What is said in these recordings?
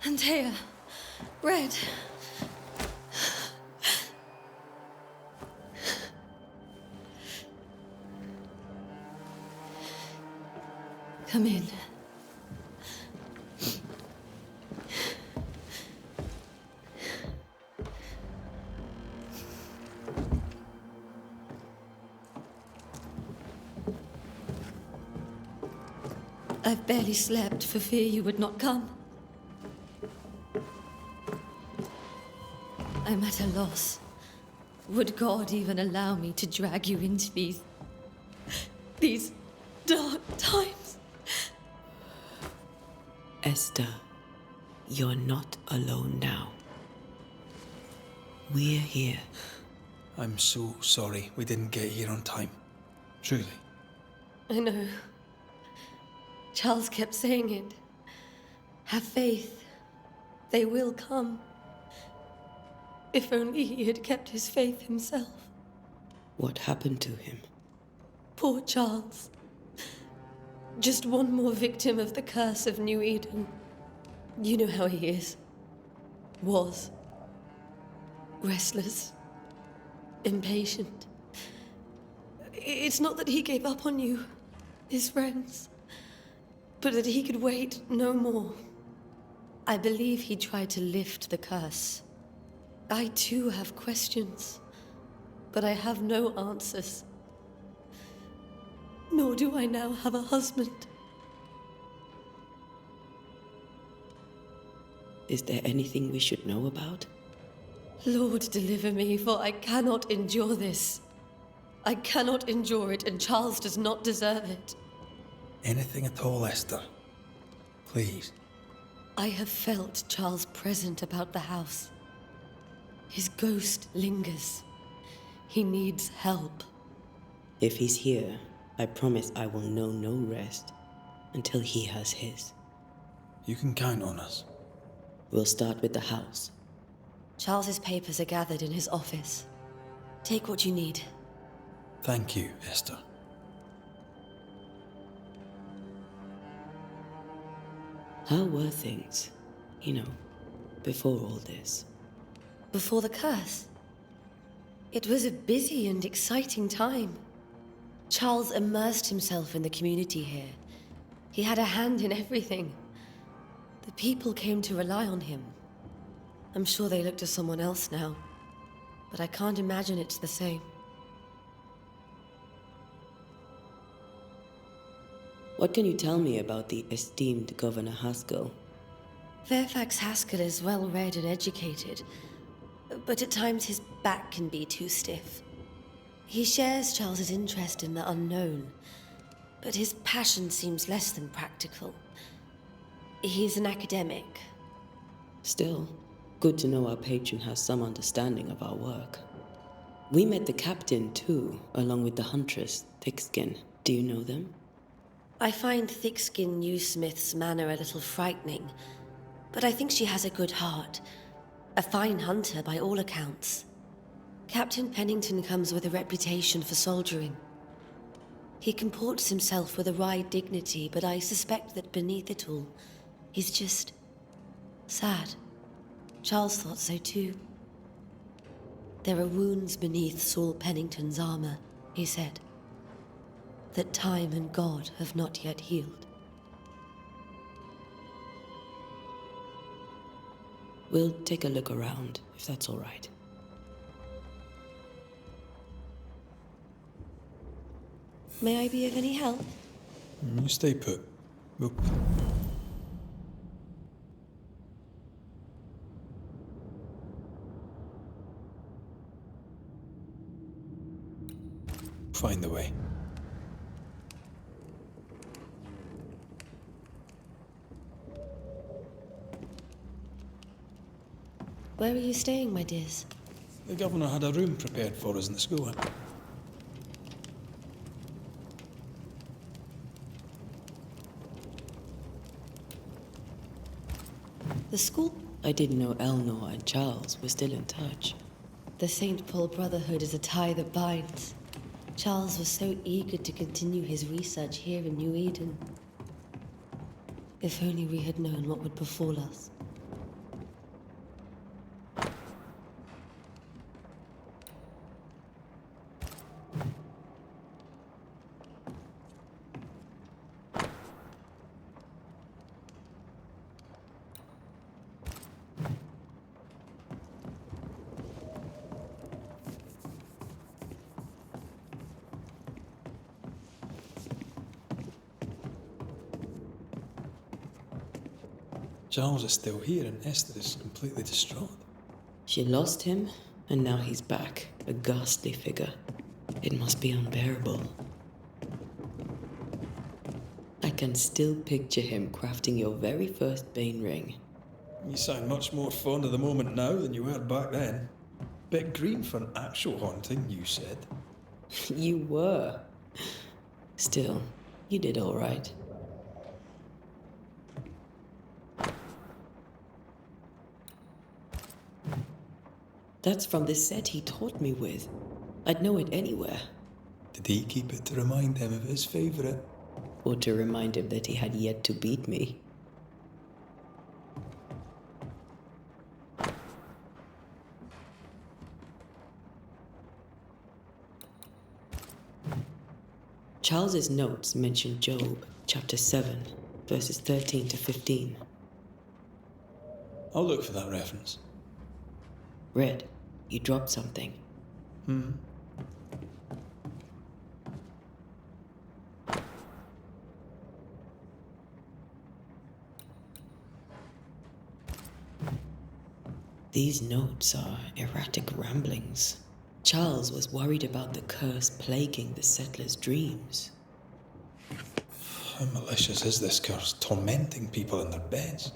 Antea. Red. Come in. I've barely slept for fear you would not come. I'm at a loss. Would God even allow me to drag you into these dark times? Esther, you're not alone now. We're here. I'm so sorry we didn't get here on time. Truly. I know. Charles kept saying it. Have faith. They will come. If only he had kept his faith himself. What happened to him? Poor Charles. Just one more victim of the curse of New Eden. You know how he is. Was. Restless. Impatient. It's not that he gave up on you, his friends, but that he could wait no more. I believe he tried to lift the curse. I too have questions, but I have no answers. Nor do I now have a husband. Is there anything we should know about? Lord, deliver me, for I cannot endure this. I cannot endure it, and Charles does not deserve it. Anything at all, Esther. Please. I have felt Charles present about the house. His ghost lingers. He needs help. If he's here, I promise I will know no rest until he has his. You can count on us. We'll start with the house. Charles's papers are gathered in his office. Take what you need. Thank you, Esther. How were things, before all this? Before the curse? It was a busy and exciting time. Charles immersed himself in the community here. He had a hand in everything. The people came to rely on him. I'm sure they look to someone else now, but I can't imagine it's the same. What can you tell me about the esteemed Governor Haskell? Fairfax Haskell is well-read and educated, but at times his back can be too stiff. He shares Charles's interest in the unknown, but his passion seems less than practical. He's an academic. Still, good to know our patron has some understanding of our work. We met the captain too, along with the huntress, Thickskin. Do you know them? I find Thickskin Newsmith's manner a little frightening, but I think she has a good heart. A fine hunter by all accounts. Captain Pennington comes with a reputation for soldiering. He comports himself with a wry dignity, but I suspect that beneath it all, he's just sad. Charles thought so too. There are wounds beneath Saul Pennington's armor, he said, that time and God have not yet healed. We'll take a look around, if that's all right. May I be of any help? You stay put. We'll... find the way. Where are you staying, my dears? The governor had a room prepared for us in the school. The school? I didn't know Eleanor and Charles were still in touch. The St. Paul Brotherhood is a tie that binds. Charles was so eager to continue his research here in New Eden. If only we had known what would befall us. Charles is still here and Esther is completely distraught. She lost him, and now he's back, a ghastly figure. It must be unbearable. I can still picture him crafting your very first Bane ring. You sound much more fond of the moment now than you were back then. Bit green for an actual haunting, you said. You were. Still, you did all right. That's from the set he taught me with. I'd know it anywhere. Did he keep it to remind him of his favourite? Or to remind him that he had yet to beat me. Charles's notes mention Job, chapter 7, verses 13 to 15. I'll look for that reference. Red, you dropped something. These notes are erratic ramblings. Charles was worried about the curse plaguing the settlers' dreams. How malicious is this curse, tormenting people in their beds?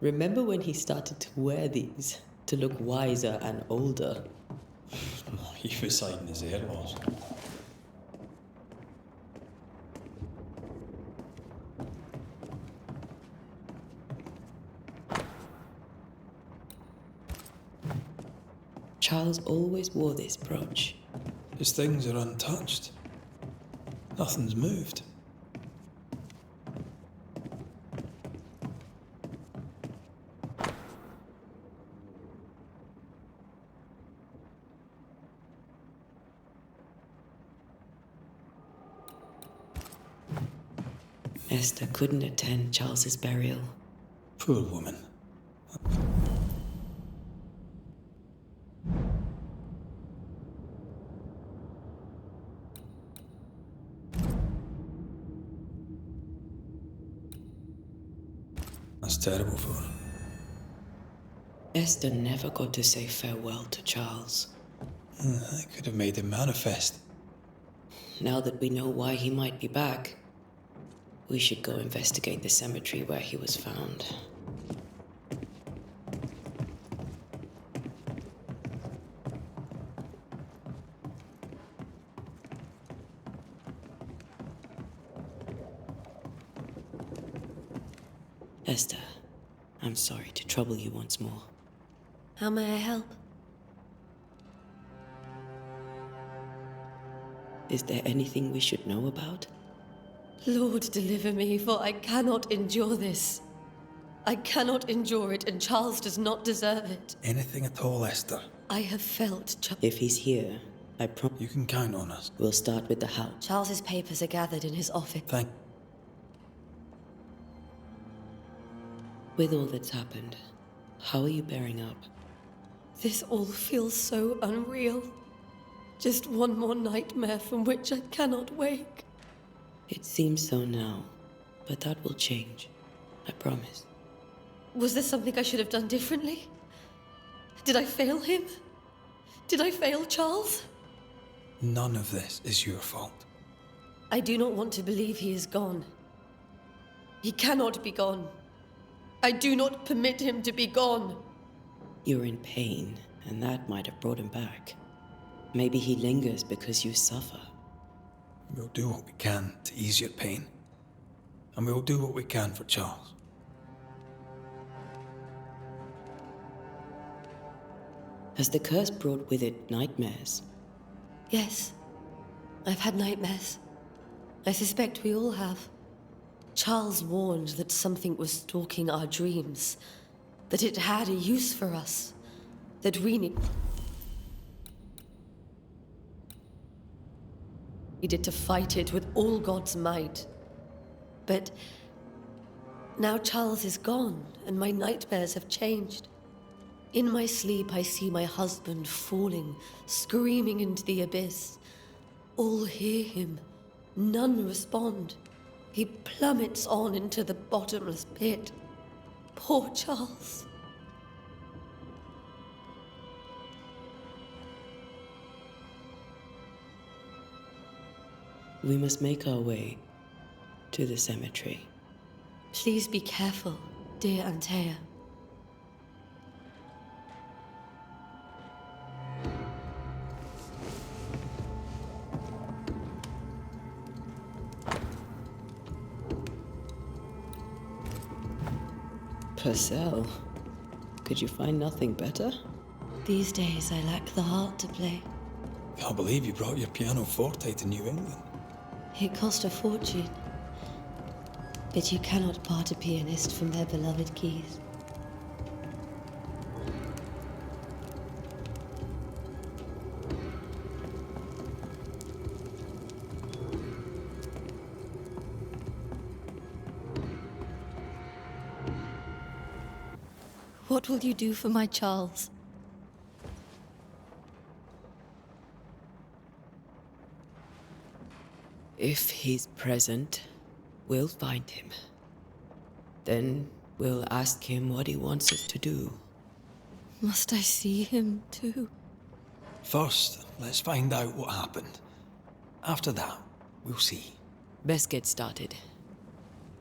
Remember when he started to wear these to look wiser and older? He was hiding his hair loss. Charles always wore this brooch. His things are untouched. Nothing's moved. Esther couldn't attend Charles's burial. Poor woman. That's terrible for her. Esther never got to say farewell to Charles. I could have made him manifest. Now that we know why he might be back, we should go investigate the cemetery where he was found. Esther, I'm sorry to trouble you once more. How may I help? Is there anything we should know about? Lord, deliver me, for I cannot endure this. I cannot endure it, and Charles does not deserve it. Anything at all, Esther. I have felt If he's here, I promise You can count on us. we'll start with the house. Charles's papers are gathered in his office. Thank With all that's happened, how are you bearing up? This all feels so unreal. Just one more nightmare from which I cannot wake. It seems so now, but that will change. I promise. Was there something I should have done differently? Did I fail him? Did I fail Charles? None of this is your fault. I do not want to believe he is gone. He cannot be gone. I do not permit him to be gone. You're in pain, and that might have brought him back. Maybe he lingers because you suffer. We'll do what we can to ease your pain. And we'll do what we can for Charles. Has the curse brought with it nightmares? Yes, I've had nightmares. I suspect we all have. Charles warned that something was stalking our dreams, that it had a use for us, that we need... needed to fight it with all God's might. But now Charles is gone, and my nightmares have changed. In my sleep, I see my husband falling, screaming into the abyss. All hear him. None respond. He plummets on into the bottomless pit. Poor Charles. We must make our way to the cemetery. Please be careful, dear Antea. Purcell, could you find nothing better? These days, I lack the heart to play. Can't believe you brought your pianoforte to New England. It cost a fortune. But you cannot part a pianist from their beloved keys. What will you do for my Charles? If he's present, we'll find him. Then we'll ask him what he wants us to do. Must I see him too? First, let's find out what happened. After that, we'll see. Best get started.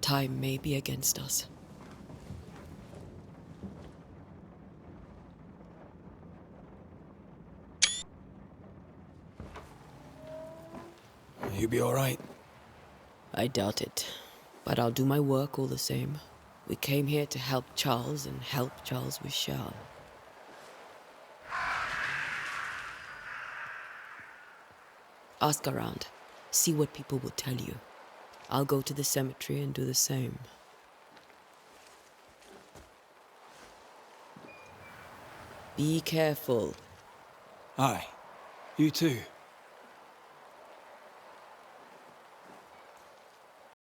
Time may be against us. You be all right? I doubt it, but I'll do my work all the same. We came here to help Charles, and help Charles we shall. Ask around. See what people will tell you. I'll go to the cemetery and do the same. Be careful. Aye. You too.